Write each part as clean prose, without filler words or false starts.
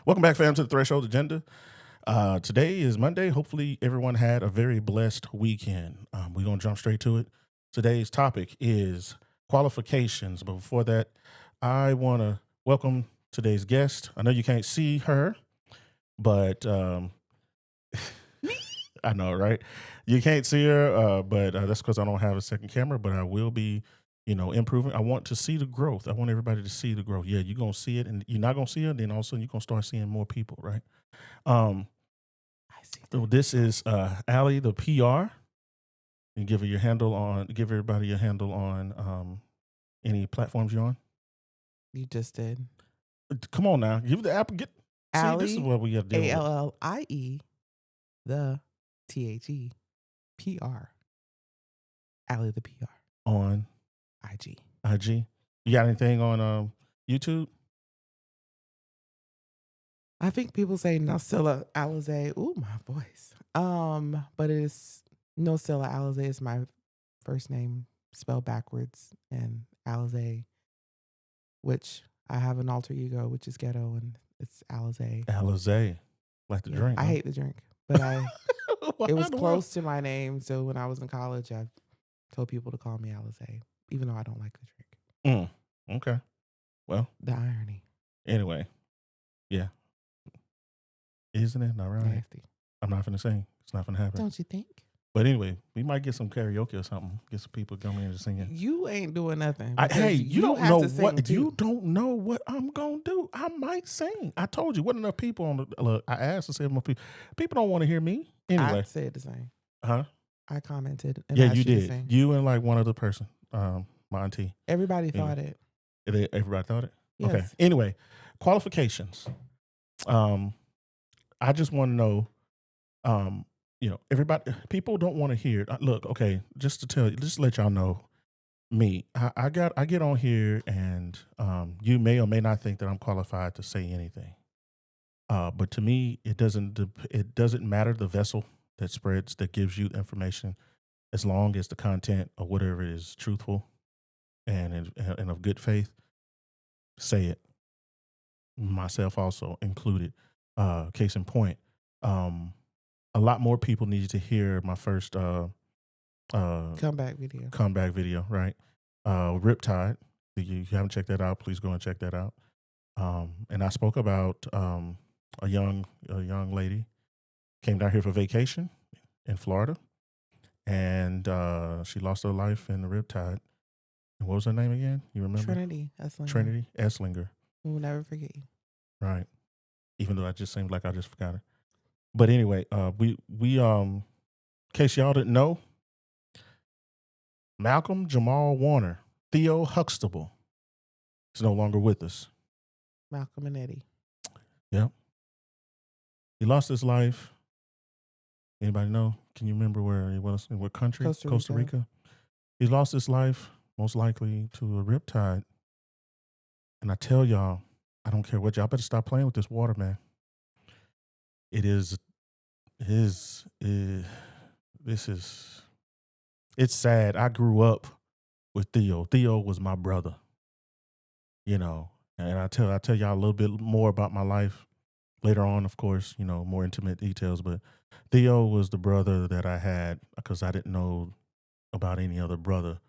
Welcome back, fam, to the Threshold Agenda. Today is Monday. Hopefully, everyone had a very blessed weekend. We're going to jump straight to it. Today's topic is qualifications. But before that, I want to welcome today's guest. I know you can't see her, but I know, right? You can't see her, but that's because I don't have a second camera, but I will be, improving. I want to see the growth. I want everybody to see the growth. Yeah, you're going to see it, and you're not going to see it, then all of a sudden you're going to start seeing more people, right? I see So that. this is Allie the PR. And give everybody your handle on any platforms you're on. You just did. Come on now, give the app. See, this is what we got to deal with. ALLIE, the THEPR. Allie the PR. On IG. IG. You got anything on YouTube? I think people say Nocilla Alize. Ooh, my voice. But it is Nocilla Alize is my first name spelled backwards, and Alize, which I have an alter ego, which is ghetto, and it's Alize. Alize, like the drink. I hate the drink, but it was in the close to my name. So when I was in college, I told people to call me Alize, even though I don't like the drink. Okay. Well, The irony. anyway, yeah. Isn't it not right? Nasty. I'm not finna sing. It's not finna happen. Don't you think? But anyway, we might get some karaoke or something. Get some people coming in and singing. You ain't doing nothing. Hey, you don't have know to sing what too. you don't know what I'm gonna do. I might sing. I told you, wasn't enough people on the. Look, I asked to say more people. People don't want to hear me anyway. I said the same. Huh? I commented. And Yeah, asked you to did. sing. You and like one other person, my auntie. Everybody Anyway. thought it. Everybody thought it. Yes. Okay. Anyway, qualifications. I just want to know. Everybody, people don't want to hear it. Look, okay, just to let y'all know, me, I get on here, and you may or may not think that I'm qualified to say anything. But to me, it doesn't matter the vessel that gives you the information, as long as the content or whatever is truthful and of good faith. Say it. Myself also included. Case in point, a lot more people need to hear my first Comeback video. right? Riptide. If you haven't checked that out, please go and check that out. And I spoke about a young lady came down here for vacation in Florida, and she lost her life in the Riptide. And what was her name again? You remember? Trinity Esslinger. Trinity Esslinger. We'll never forget you. Right. Even though I just seemed like I just forgot her. But anyway, we in case y'all didn't know, Malcolm Jamal Warner, Theo Huxtable, is no longer with us. Malcolm and Eddie. Yep. He lost his life. Anybody know? Can you remember where he was? In what country? Costa Rica. He lost his life, most likely to a riptide. And I tell y'all, I don't care what y'all better stop playing with this water, man. It's sad. I grew up with Theo. Theo was my brother, and I tell y'all a little bit more about my life later on, of course, more intimate details, but Theo was the brother that I had because I didn't know about any other brother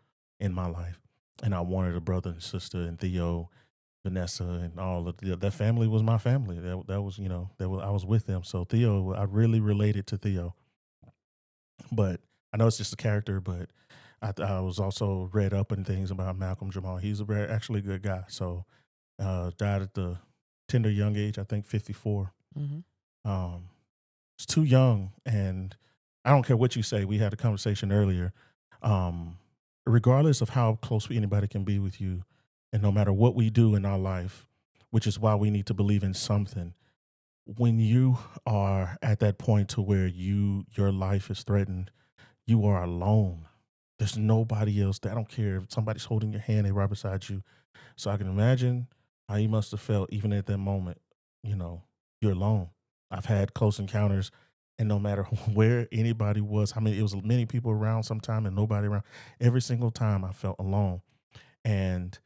in my life. And I wanted a brother and sister, and Theo, Vanessa, and all of that family was my family. That was, I was with them. So Theo, I really related to Theo. But I know it's just a character, but I was also read up in things about Malcolm Jamal. He's actually a good guy. So died at the tender young age, I think 54. Mm-hmm. It's too young, and I don't care what you say. We had a conversation earlier. Regardless of how close anybody can be with you, and no matter what we do in our life, which is why we need to believe in something, when you are at that point to where your life is threatened, you are alone. There's nobody else. I don't care if somebody's holding your hand, they're right beside you. So I can imagine how you must have felt even at that moment. You're alone. I've had close encounters, and no matter where anybody was, it was many people around sometime and nobody around. Every single time I felt alone. And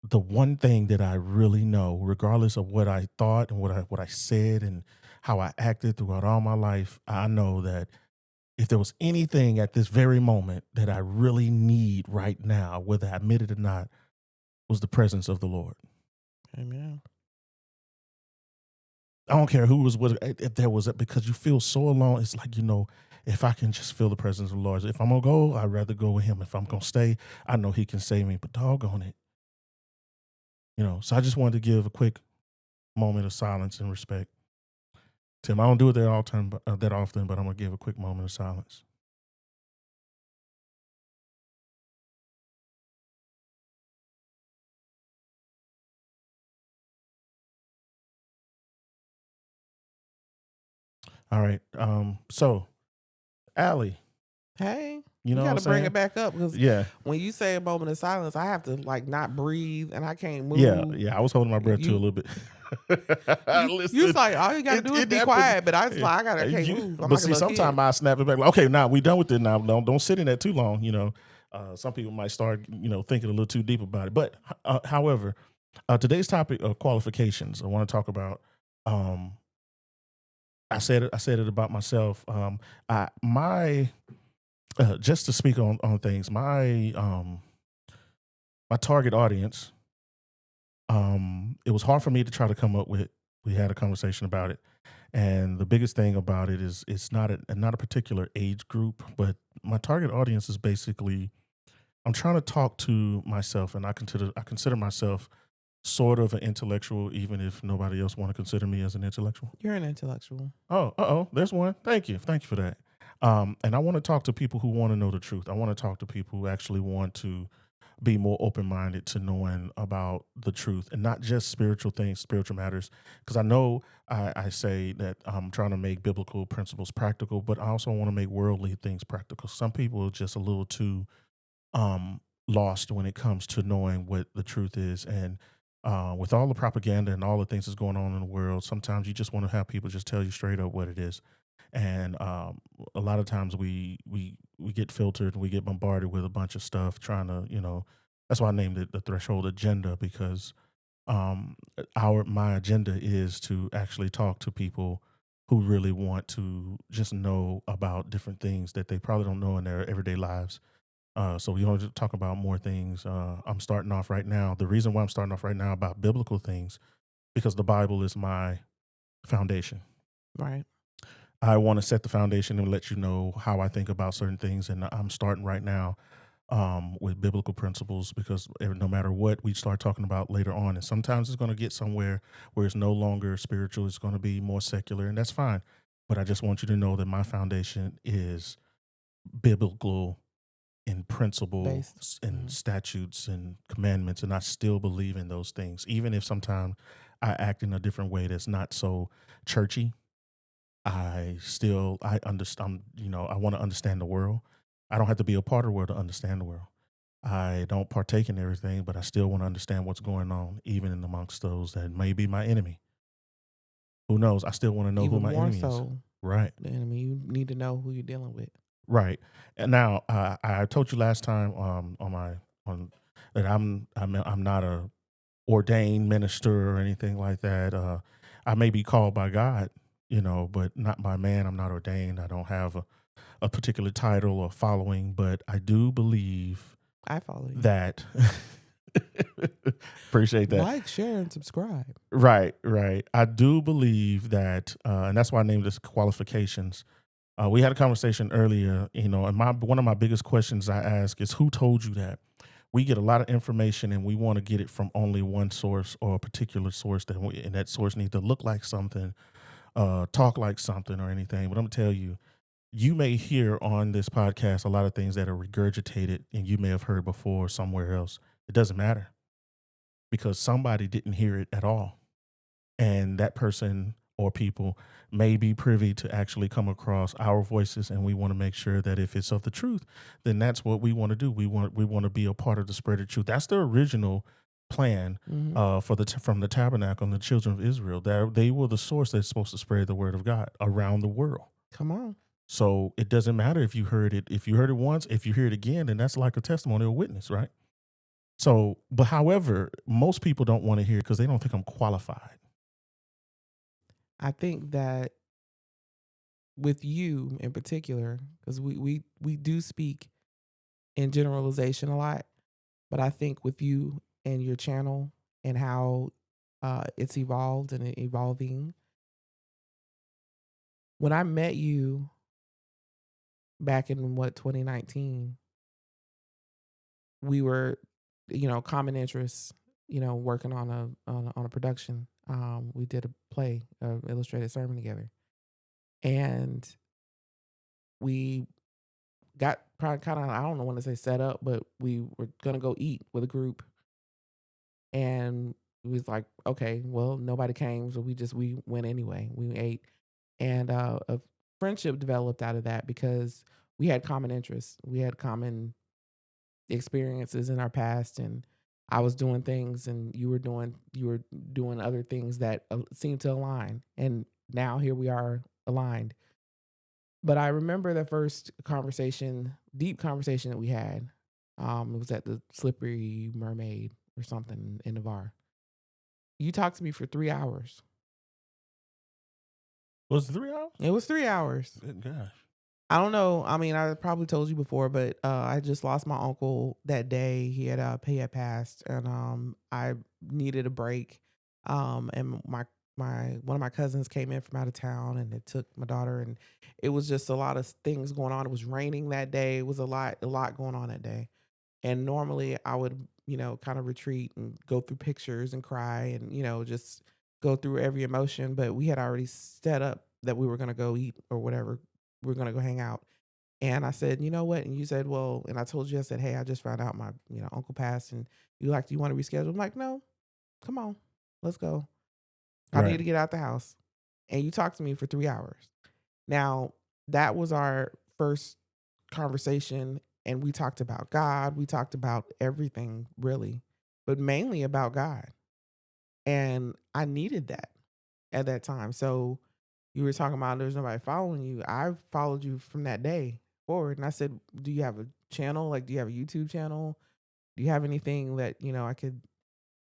the one thing that I really know, regardless of what I thought and what I said and how I acted throughout all my life, I know that if there was anything at this very moment that I really need right now, whether I admit it or not, was the presence of the Lord. Amen. I don't care who was with if there was because you feel so alone. It's like, if I can just feel the presence of the Lord. If I'm gonna go, I'd rather go with him. If I'm gonna stay, I know he can save me. But doggone it. So I just wanted to give a quick moment of silence and respect. Tim, I don't do it that often, but I'm gonna give a quick moment of silence. All right. So Allie, Hey, you you know what I'm gotta bring saying? it back up because Yeah. when you say a moment of silence, I have to like not breathe and I can't Yeah, move. yeah. I was holding my breath too a You little bit. you Listen, like all you gotta do is it be happened. quiet, but I just eh, like I can't You, move. I'm but like a see, little sometimes kid. I snap it back. Like, okay, now we done with it. Now, don't sit in that too long. Some people might start, thinking a little too deep about it. But however, today's topic of qualifications. I want to talk about. Um, I said it. I said it about myself. My just to speak on things. My target audience. It was hard for me to try to come up with. We had a conversation about it, and the biggest thing about it is it's not a particular age group, but my target audience is basically I'm trying to talk to myself, and I consider myself sort of an intellectual, even if nobody else want to consider me as an intellectual. You're an intellectual. Oh, there's one. Thank you for that. And I want to talk to people who want to know the truth. I want to talk to people who actually want to be more open minded to knowing about the truth and not just spiritual things, spiritual matters. Because I know I say that I'm trying to make biblical principles practical, but I also want to make worldly things practical. Some people are just a little too lost when it comes to knowing what the truth is. And with all the propaganda and all the things that's going on in the world, sometimes you just want to have people just tell you straight up what it is. And a lot of times we get filtered, we get bombarded with a bunch of stuff trying to, that's why I named it the threshold agenda, because our my agenda is to actually talk to people who really want to just know about different things that they probably don't know in their everyday lives. So we want to talk about more things. I'm starting off right now. The reason why I'm starting off right now about biblical things because the Bible is my foundation. Right. I want to set the foundation and let you know how I think about certain things. And I'm starting right now with biblical principles because no matter what we start talking about later on, and sometimes it's going to get somewhere where it's no longer spiritual, it's going to be more secular, and that's fine. But I just want you to know that my foundation is biblical in Based. principles and Mhm. statutes and commandments, and I still believe in those things, even if sometimes I act in a different way that's not so churchy. I understand, I want to understand the world. I don't have to be a part of the world to understand the world. I don't partake in everything, but I still want to understand what's going on, even in amongst those that may be my enemy. Who knows? I still want to know who Even my more enemy is. so Right, than enemy. You need to know who you're dealing with. right. And now I told you last time on that I'm not a ordained minister or anything like that. I may be called by God, but not by man. I'm not ordained. I don't have a particular title or following, but I do believe I follow you. that. Appreciate that. Like, share, and subscribe. Right, right. I do believe that, and that's why I named this qualifications. We had a conversation earlier, and one of my biggest questions I ask is, "Who told you that?" We get a lot of information, and we want to get it from only one source or a particular source, and that source needs to look like something, talk like something, or anything. But I'm gonna tell you, you may hear on this podcast a lot of things that are regurgitated, and you may have heard before somewhere else. It doesn't matter because somebody didn't hear it at all, and that person or people may be privy to actually come across our voices, and we want to make sure that if it's of the truth, then that's what we want to do. We want to be a part of the spread of truth. That's the original plan Hmm. from the tabernacle and the children of Israel. That they were the source that's supposed to spread the word of God around the world. Come on. So it doesn't matter if you heard it. If you heard it once, if you hear it again, then that's like a testimony or witness, right? So, but however, most people don't want to hear because they don't think I'm qualified. I think that with you in particular, because we do speak in generalization a lot, but I think with you and your channel and how it's evolved and evolving. When I met you back in what 2019, we were, common interests, working on a production. We did a play, illustrated sermon together, and we got probably kind of, I don't know want to say set up, but we were gonna go eat with a group, and it was like, okay, well, nobody came, so we went anyway. We ate, and a friendship developed out of that because we had common interests, we had common experiences in our past, and I was doing things, and you were doing other things that seemed to align, and now here we are aligned. But I remember the first conversation, deep conversation that we had. It was at the Slippery Mermaid or something in the bar. You talked to me for 3 hours. Was it 3 hours? It was 3 hours. Good gosh. I don't know. I mean, I probably told you before, but I just lost my uncle that day. He had passed, and I needed a break. And my one of my cousins came in from out of town, and it took my daughter, and it was just a lot of things going on. It was raining that day. It was a lot going on that day. And normally I would, kind of retreat and go through pictures and cry and, just go through every emotion. But we had already set up that we were going to go eat or whatever. We are going to go hang out. And I said, you know what? And you said, well, and I told you, I said, hey, I just found out my, uncle passed. And you like, do you want to reschedule? I'm like, no, come on, let's go. I need Right. to get out the house. And you talked to me for 3 hours. Now, that was our first conversation, and we talked about God, we talked about everything really, but mainly about God, and I needed that at that time. So, you were talking about there's nobody following you. I followed you from that day forward, and I said, "Do you have a channel? Like, do you have a YouTube channel? Do you have anything that, I could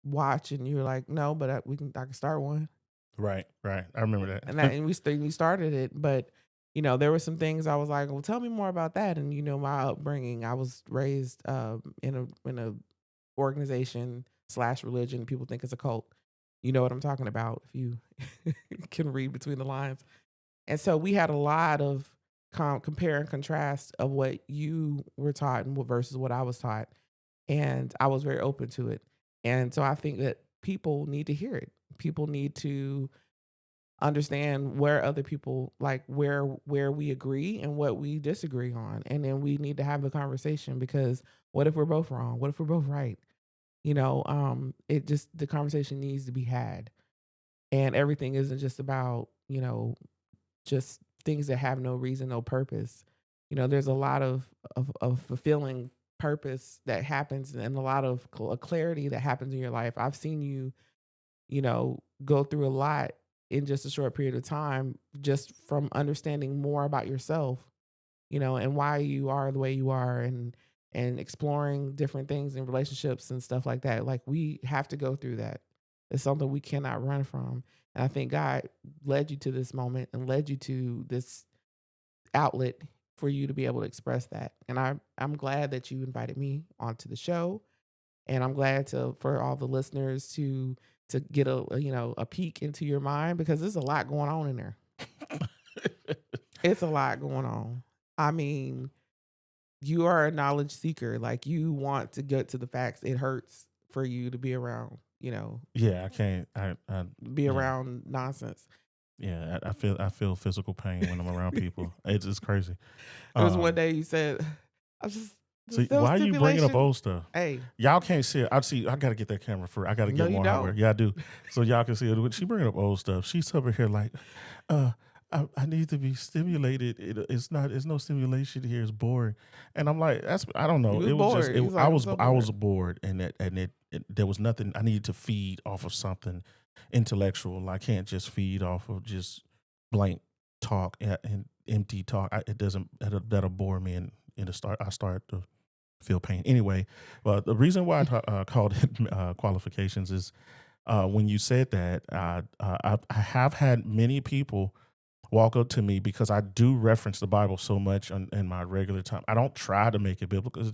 watch?" And you were like, "No, but I can start one." Right. Right. I remember And that. we started it, but, there were some things I was like, "Well, tell me more about that." And, my upbringing, I was raised, in a organization/religion. People think it's a cult. You know what I'm talking about if you can read between the lines. And so we had a lot of compare and contrast of what you were taught and what versus what I was taught, and I was very open to it. And so I think that people need to hear it. People need to understand where other people like where we agree and what we disagree on, and then we need to have the conversation, because what if we're both wrong, what if we're both right? It just, the conversation needs to be had, and everything isn't just about, just things that have no reason, no purpose. There's a lot of fulfilling purpose that happens, and a lot of clarity that happens in your life. I've seen you, go through a lot in just a short period of time, just from understanding more about yourself, and why you are the way you are, and exploring different things in relationships and stuff like that. Like, we have to go through that. It's something we cannot run from. And I think God led you to this moment and led you to this outlet for you to be able to express that. And I'm glad that you invited me onto the show, and I'm glad for all the listeners to get a peek into your mind, because there's a lot going on in there. It's a lot going on. I mean, you are a knowledge seeker. Like, you want to get to the facts. It hurts for you to be around, Yeah, I can't. be Yeah, around nonsense. yeah. I feel physical pain when I'm around people. It's crazy. There was one Um, day you said, "I just so there's no why are you bringing up stimulation." old stuff? Hey, Y'all can't see it. I see. I gotta get that camera for. I gotta no, get you more hardware. don't. Yeah, I do. So y'all can see it. When she bringing up old stuff, she's over here like, uh, I need to be stimulated. It's not. There's no stimulation here. It's boring. And I'm like, that's. I don't know. You It was was just. bored. It, He's like, "I'm so I bored." was bored, and there was nothing. I needed to feed off of something intellectual. I can't just feed off of just blank talk and empty talk. It doesn't. That'll bore me, and in the start, I start to feel pain. Anyway, well, the reason why I called it qualifications is when you said that, I have had many people walk up to me because I do reference the Bible so much in my regular time. I don't try to make it biblical. It's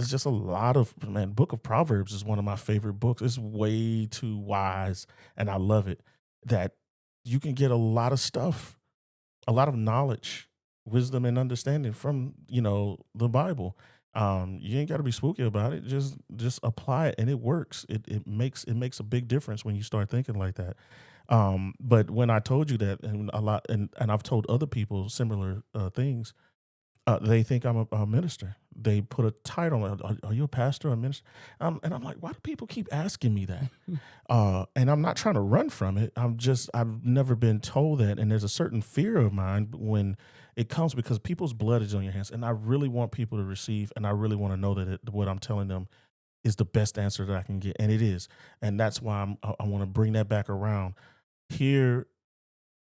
just a lot of man. Book of Proverbs is one of my favorite books. It's way too wise, and I love it. That you can get a lot of stuff, a lot of knowledge, wisdom, and understanding from the Bible. You ain't got to be spooky about it. Just apply it, and it works. It makes a big difference when you start thinking like that. But when I told you that, and a lot, and I've told other people similar things, they think I'm a minister. They put a title on it. Are you a pastor or a minister? And I'm like, why do people keep asking me that? And I'm not trying to run from it. I've never been told that. And there's a certain fear of mine when it comes because people's blood is on your hands. And I really want people to receive, and I really want to know that what I'm telling them is the best answer that I can get. And it is. And that's why I want to bring that back around here.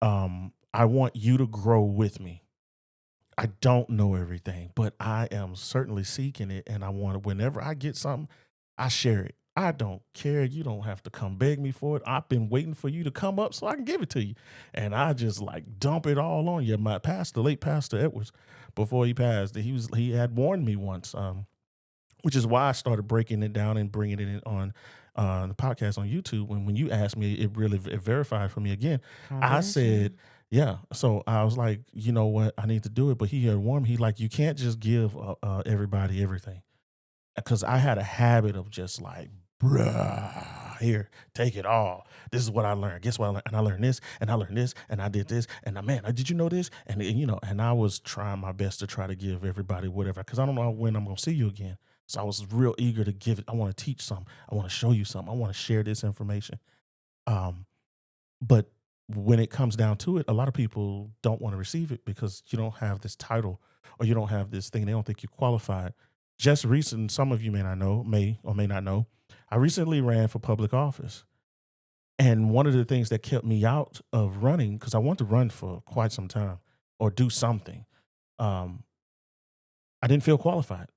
I want you to grow with me. I don't know everything, but I am certainly seeking it. And I want to, whenever I get something, I share it. I don't care. You don't have to come beg me for it. I've been waiting for you to come up so I can give it to you. And I just like dump it all on you. My pastor, late Pastor Edwards, before he passed, he had warned me once. Which is why I started breaking it down and bringing it in on the podcast on YouTube. When you asked me, it really verified for me again. I said, Confirmation. yeah. So I was like, you know what? I need to do it. But he had warned me. He like, you can't just give everybody everything. Because I had a habit of just like, bruh, here, take it all. This is what I learned. Guess what I learned? And I learned this, and I learned this, and I did this, and man, did you know this? And I was trying my best to try to give everybody whatever, because I don't know when I'm going to see you again. So I was real eager to give it. I want to teach something. I want to show you something. I want to share this information. Um, but when it comes down to it, a lot of people don't want to receive it because you don't have this title or you don't have this thing. They don't think you're qualified. Just recent, some of you may not know, may or may not know, I recently ran for public office. And one of the things that kept me out of running, because I want to run for quite some time or do something, um, I didn't feel qualified.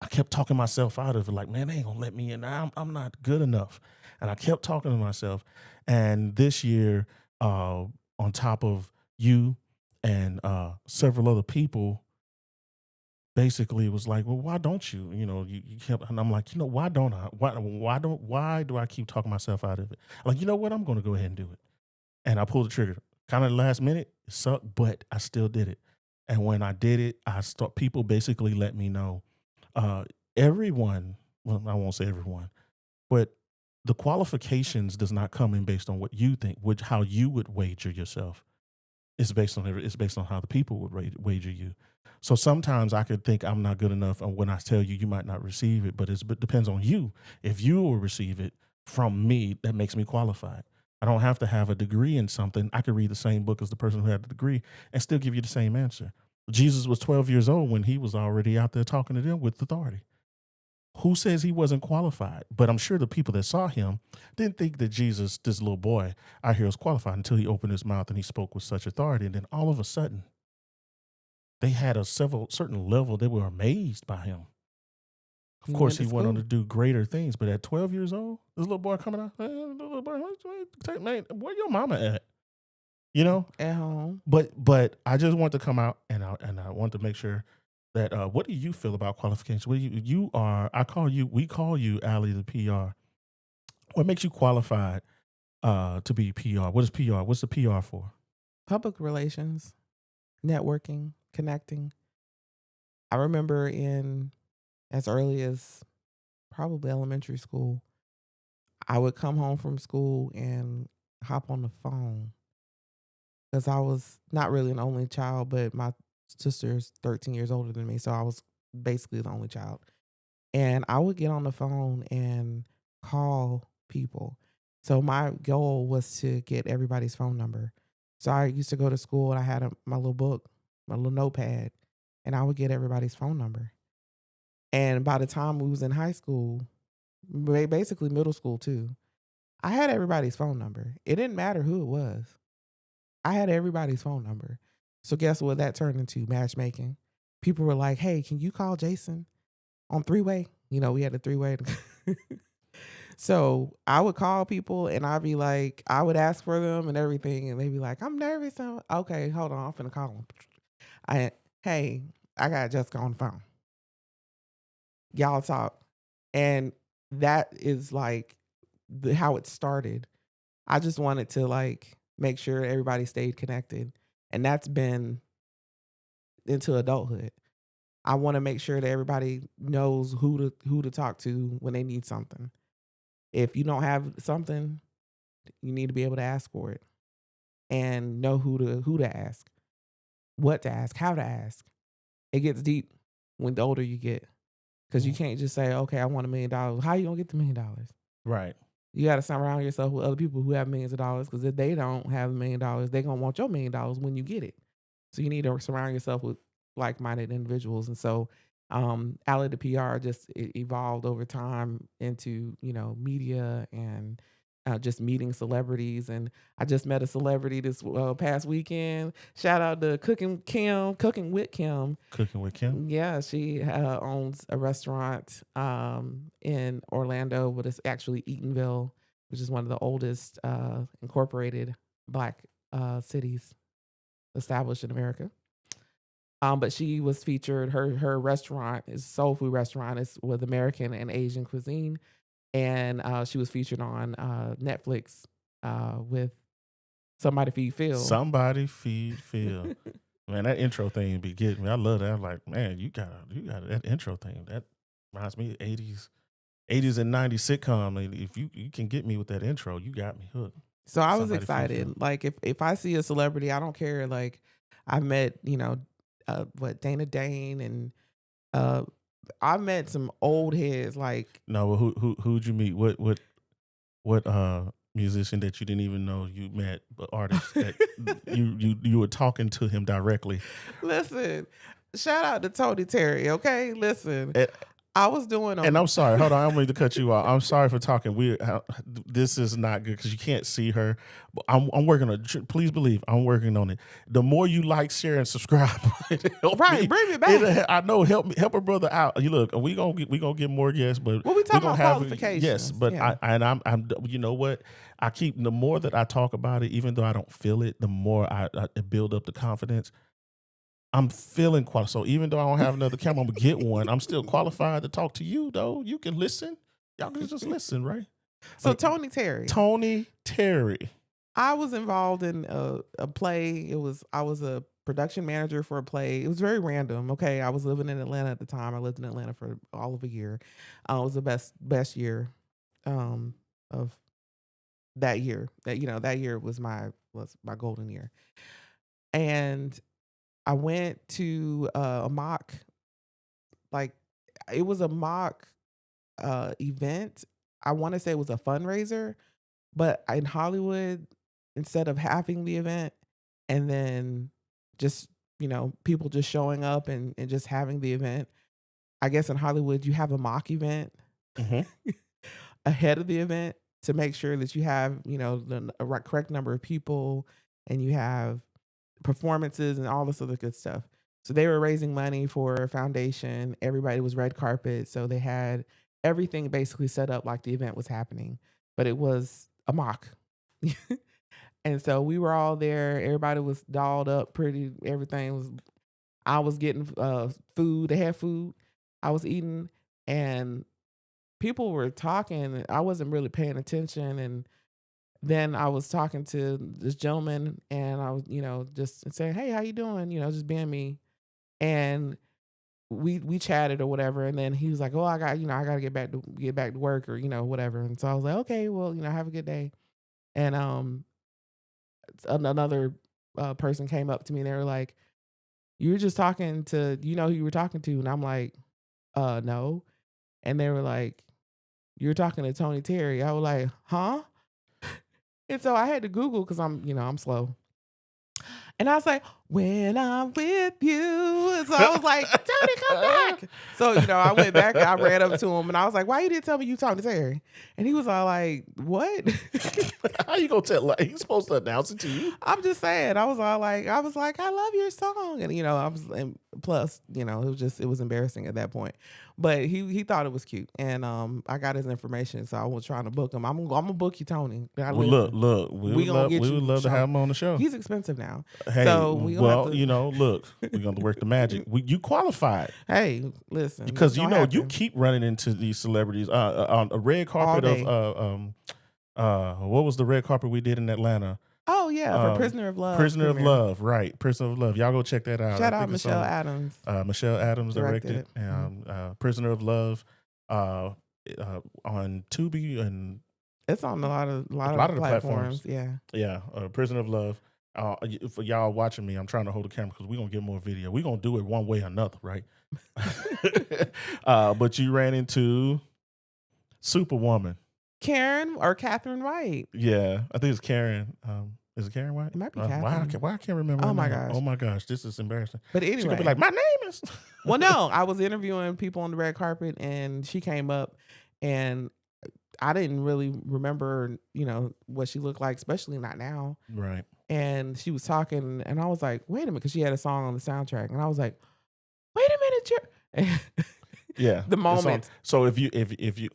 I kept talking myself out of it, like, man, they ain't gonna let me in. I'm not good enough. And I kept talking to myself. And this year, on top of you and several other people, basically was like, well, why don't you? You kept, and I'm like, why don't I? Why do I keep talking myself out of it? I'm like, you know what? I'm gonna go ahead and do it. And I pulled the trigger. Kind of the last minute, it sucked, but I still did it. And when I did it, people basically let me know uh, everyone, well, I won't say everyone, but the qualifications does not come in based on what you think, which how you would wager yourself. It's based on how the people would wager you. So sometimes I could think I'm not good enough, and when I tell you, you might not receive it, but it depends on you. If you will receive it from me, that makes me qualified. I don't have to have a degree in something. I could read the same book as the person who had the degree and still give you the same answer. Jesus was 12 years old when he was already out there talking to them with authority. Who says he wasn't qualified? But I'm sure the people that saw him didn't think that Jesus, this little boy out here, was qualified until he opened his mouth and he spoke with such authority. And then all of a sudden, they had a certain level. They were amazed by him. Of You course, went to he went on to school do greater things. But at 12 years old, this little boy coming out, hey, little boy, man, where your mama at? You know, at home. but I just want to come out and I want to make sure that what do you feel about qualifications? What you are? We call you Allie the PR. What makes you qualified to be PR? What is PR? What's the PR for? Public relations, networking, connecting. I remember in as early as probably elementary school, I would come home from school and hop on the phone because I was not really an only child, but my sister's 13 years older than me. So I was basically the only child. And I would get on the phone and call people. So my goal was to get everybody's phone number. So I used to go to school and I had my little book, my little notepad, and I would get everybody's phone number. And by the time we was in high school, basically middle school too, I had everybody's phone number. It didn't matter who it was. I had everybody's phone number. So guess what that turned into? Matchmaking. People were like, "Hey, can you call Jason?" on three-way. You know, we had a three-way. So I would call people and I'd be like, I would ask for them and everything, and they'd be like, I'm nervous. Okay, hold on, I'm finna call them. I Hey, I got Jessica on the phone. Y'all talk. And that is like how it started. I just wanted to like make sure everybody stayed connected. And that's been into adulthood. I want to make sure that everybody knows who to talk to when they need something. If you don't have something, you need to be able to ask for it and know who to ask, what to ask, how to ask. It gets deep when the older you get because you Mhm. can't just say, "Okay, I want $1 million." How you gonna get the $1 million? Right. You got to surround yourself with other people who have millions of dollars because if they don't have $1 million, they're gonna want your $1 million when you get it. So you need to surround yourself with like-minded individuals. And so, AllieThePR just evolved over time into media and just meeting celebrities. And I just met a celebrity this past weekend. Shout out to Cooking with Kim. Cooking with Kim. Yeah, she owns a restaurant in Orlando, but it's actually Eatonville, which is one of the oldest incorporated Black cities established in America. But she was featured. Her restaurant is a soul food restaurant. It's with American and Asian cuisine, and she was featured on Netflix with Somebody Feed Phil. Somebody feed Phil. Man, that intro thing be getting me. I love that. I'm like, man, you got that intro thing. That reminds me of 80s and 90s sitcom. Like, if you can get me with that intro, you got me hooked. So I was Somebody feed excited. Phil. Like if I see a celebrity, I don't care. Like I've met, Dana Dane and uh I've met some old heads like No, well, who'd you meet? What musician that you didn't even know you met, but artist that you were talking to him directly? listen, shout out to Tony Terry, okay? Listen. I was doing And them. I'm sorry, hold on, I don't mean to cut you off. I'm sorry for talking weird. This is not good because you can't see her. But I'm working on it. Please believe I'm working on it. The more you like, share, and subscribe, it help Right, me. bring me back. I know, help a brother out. You look, we gonna get more guests, but Well, we we're talking gonna about have yes. qualifications. But Yeah. I'm you know what? I keep the more that I talk about it, even though I don't feel it, the more I build up the confidence. I'm feeling qualified. So even though I don't have another camera, I'm gonna get one. I'm still qualified to talk to you, though. You can listen. Y'all can just listen, right? So Like Tony Terry. Tony Terry. I was involved in a play. I was a production manager for a play. It was very random. Okay, I was living in Atlanta at the time. I lived in Atlanta for all of a year. It was the best year of that year. That year was my golden year. And I went to a mock, like it was a mock event. I want to say it was a fundraiser, but in Hollywood, instead of having the event and then just, people just showing up and just having the event, I guess in Hollywood, you have a mock event Hmm. ahead of the event to make sure that you have, correct number of people and you have performances and all this other good stuff. So they were raising money for a foundation. Everybody was red carpet. So they had everything basically set up like the event was happening, but it was a mock. And so we were all there. Everybody was dolled up pretty. I was getting food. They had food. I was eating and people were talking. I wasn't really paying attention. And then I was talking to this gentleman and I was, just saying, "Hey, how you doing?" Just being me. And we chatted or whatever. And then he was like, "Oh, I got to get back to work or, whatever." And so I was like, "Okay, well, have a good day." And another person came up to me and they were like, "You were just talking to, who you were talking to?" And I'm like, no." And they were like, "You're talking to Tony Terry." I was like, "Huh?" And so I had to Google because I'm slow. And I was like, "When I'm with you." So I was like, "Tony, come back." So, I went back and I ran up to him and I was like, "Why you didn't tell me you talking to Terry?" And he was all like, "What?" How you gonna tell? Like, he's supposed to announce it to you. I'm just saying. I was like, "I love your song." And, Plus, it was embarrassing at that point. But he thought it was cute, and I got his information, so I was trying to book him. I'm gonna book you, Tony. Now Well, look, listen, look, we gonna get we would you love to have show. him on the show. He's expensive now, Hey, so we gonna have well, to. look, we're gonna work the magic. You qualified Hey, listen, it's because gonna you happen keep running into these celebrities on a red all carpet of day. what was the red carpet we did in Atlanta? Oh yeah, for Prisoner of Love Prisoner of premiere. Love, right? Prisoner of Love. Y'all go check that out. I Shout out think it's Michelle on Adams, Michelle Adams directed directed, it. Mhm. Prisoner of Love, uh, on Tubi and It's on a a lot lot of of the platforms. platforms. Yeah. Yeah, Prisoner of Love. For y'all watching me, I'm trying to hold the camera because we're gonna get more video. We're gonna do it one way or another, right? But you ran into Superwoman. Karen or Catherine White. Yeah, I think it's Karen. Is it Karen White? It might be Why Catherine. I can't remember Oh her my name? gosh. Oh my gosh, this is embarrassing. But She's gonna be anyway, like, my name is. well, no, I was interviewing people on the red carpet and she came up and I didn't really remember, what she looked like, especially not now. Right. And she was talking and I was like, wait a minute, because she had a song on the soundtrack. And I was like, wait a minute, you're Yeah. the It's on. moment. So if you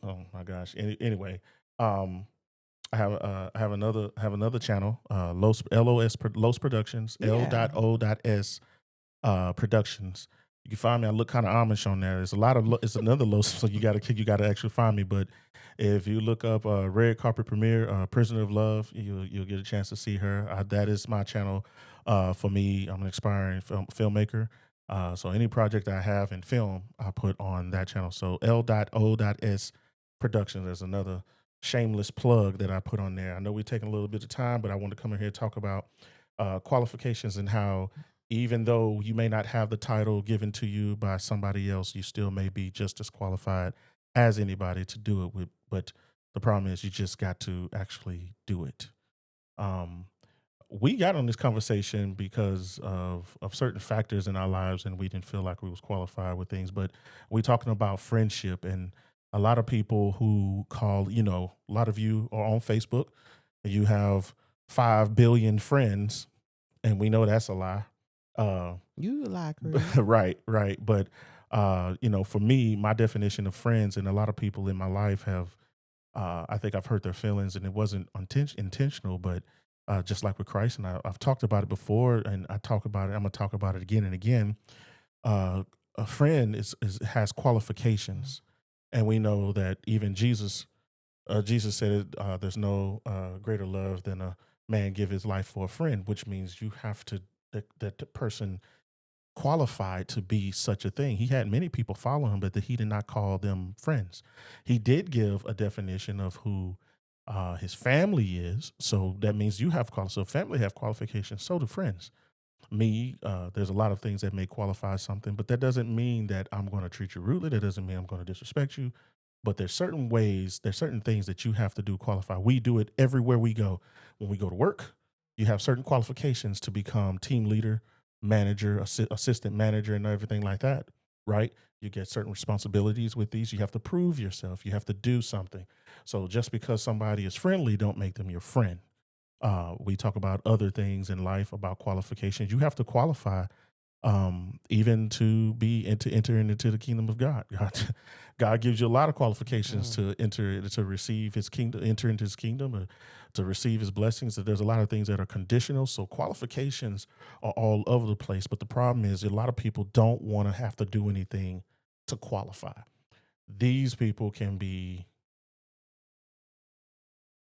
oh my gosh. Anyway, I have another channel, Los Productions, Yeah. L.O.S. Productions. You can find me. I look kind of Amish on there. It's a lot of it's another Los, so you gotta actually find me. But if you look up Red Carpet Premiere, Prisoner of Love, you'll get a chance to see her. That is my channel. For me, I'm an aspiring filmmaker. So any project I have in film, I put on that channel. So L.O.S. Productions. There's another shameless plug that I put on there. I know we're taking a little bit of time, but I want to come in here and talk about qualifications and how even though you may not have the title given to you by somebody else, you still may be just as qualified as anybody to do it with. But the problem is you just got to actually do it. Um, we got on this conversation because of certain factors in our lives, and we didn't feel like we was qualified with things. But we talking about friendship, and a lot of people who call, a lot of you are on Facebook. You have 5 billion friends, and we know that's a lie. You like her. Right, right. But for me, my definition of friends, and a lot of people in my life have, I think I've hurt their feelings, and it wasn't intentional, but just like with Christ, and I've talked about it before, and I talk about it. I'm gonna talk about it again and again. A friend has qualifications, and we know that even Jesus, Jesus said, "There's no greater love than a man give his life for a friend," which means you have to that the person qualified to be such a thing. He had many people follow him, but he did not call them friends. He did give a definition of who his family is. So that means you have so family have qualifications. So do friends. Me, there's a lot of things that may qualify something, but that doesn't mean that I'm going to treat you rudely. That doesn't mean I'm going to disrespect you. But there's certain ways, there's certain things that you have to do qualify. We do it everywhere we go. When we go to work, you have certain qualifications to become team leader, manager, assistant manager, and everything like that, right? You get certain responsibilities with these. You have to prove yourself. You have to do something. So just because somebody is friendly, don't make them your friend. We talk about other things in life about qualifications. You have to qualify even to be and to enter into the kingdom of God. God gives you a lot of qualifications Mm. to enter to receive His kingdom, enter into His kingdom, or to receive His blessings. So there's a lot of things that are conditional. So qualifications are all over the place. But the problem is a lot of people don't want to have to do anything to qualify. These people can be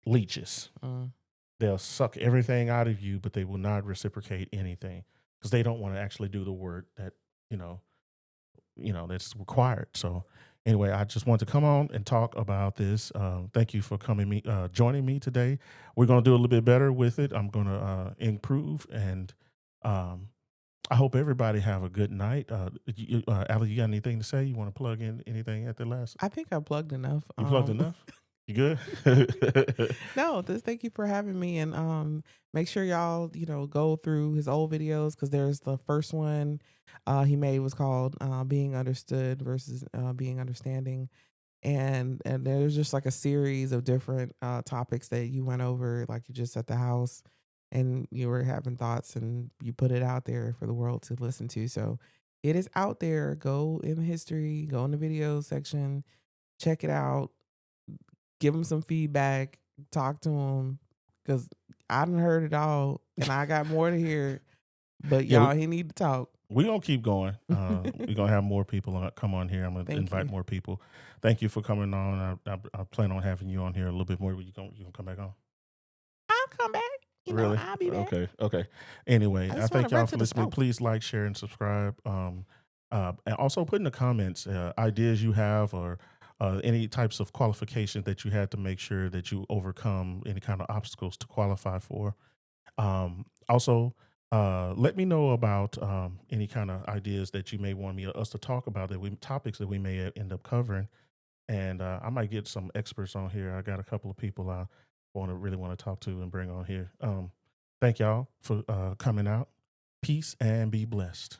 leeches. Mm. They'll suck everything out of you, but they will not reciprocate anything because they don't want to actually do the work that you know that's required. So anyway, I just want to come on and talk about this. Thank you for joining me today. We're going to do a little bit better with it. I'm going to improve, and um, I hope everybody have a good night. Allie, you got anything to say? You want to plug in anything at the last? I think I plugged enough. You plugged enough? You good? No, just thank you for having me, and make sure y'all go through his old videos because there's the first one he made was called "Being Understood" versus "Being Understanding," and there's just like a series of different topics that you went over, like you just at the house, and you were having thoughts, and you put it out there for the world to listen to. So it is out there. Go in the history, go in the video section, check it out, give them some feedback, talk to them, cause I done heard it all, and I got more to hear, but Yeah, y'all, he need to talk. we gonna keep going. We're gonna have more people come on here. I'm gonna Thank invite you. more people. Thank you for coming on. I plan on having you on here a little bit more. You gonna come back on? I'll come back, Really? I'll be back. Okay. Okay. Anyway, I I just wanna thank run y'all to for the listening. store. Please like, share, and subscribe. And also put in the comments ideas you have or any types of qualifications that you had to make sure that you overcome any kind of obstacles to qualify for. Also, let me know about any kind of ideas that you may want us to talk about that we topics that we may end up covering, and I might get some experts on here. I got a couple of people I really want to talk to and bring on here. Thank y'all for coming out. Peace and be blessed.